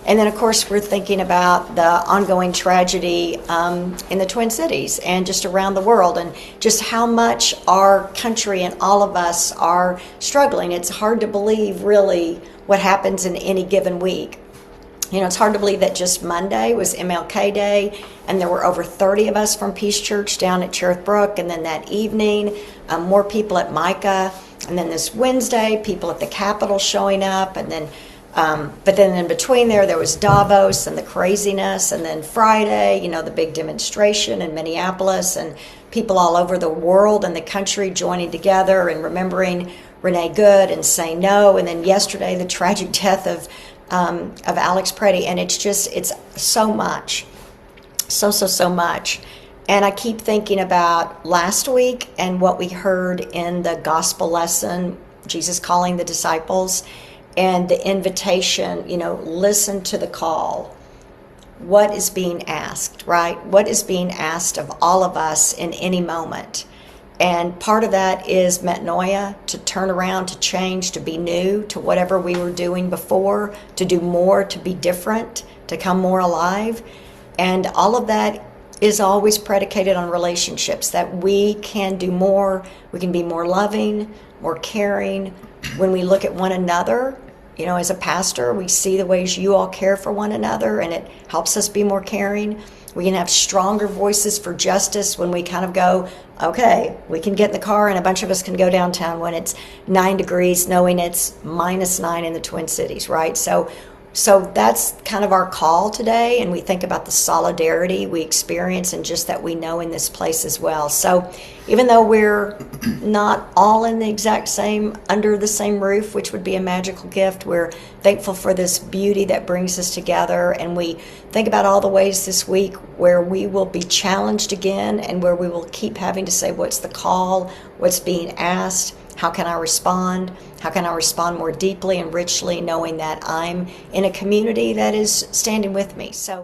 And then, of course, we're thinking about the ongoing tragedy in the Twin Cities and just around the world, and just how much our country and all of us are struggling. It's hard to believe, really, what happens in any given week. You know, it's hard to believe that just Monday was MLK Day, and there were over 30 of us from Peace Church down at Cherith Brook, and then that evening, more people at Micah, and then this Wednesday, people at the Capitol showing up, and then but then in between there was Davos and the craziness, and then Friday, you know, the big demonstration in Minneapolis, and people all over the world and the country joining together and remembering Renee Good and Say No, and then yesterday the tragic death of Alex Preddy, and it's so much, so much. And I keep thinking about last week and what we heard in the gospel lesson, Jesus calling the disciples, and the invitation, you know, listen to the call. What is being asked, right? What is being asked of all of us in any moment? And part of that is metanoia, to turn around, to change, to be new to whatever we were doing before, to do more, to be different, to come more alive. And all of that is always predicated on relationships, that we can do more, we can be more loving, more caring. When we look at one another, you know, as a pastor, we see the ways you all care for one another, and it helps us be more caring. We can have stronger voices for justice when we kind of go, okay, we can get in the car and a bunch of us can go downtown when it's 9 degrees, knowing it's -9 in the Twin Cities, right? So that's kind of our call today, and we think about the solidarity we experience and just that we know in this place as well. So even though we're not all in the exact same, under the same roof, which would be a magical gift, we're thankful for this beauty that brings us together, and we think about all the ways this week where we will be challenged again and where we will keep having to say, what's the call, what's being asked, how can I respond? How can I respond more deeply and richly, knowing that I'm in a community that is standing with me? So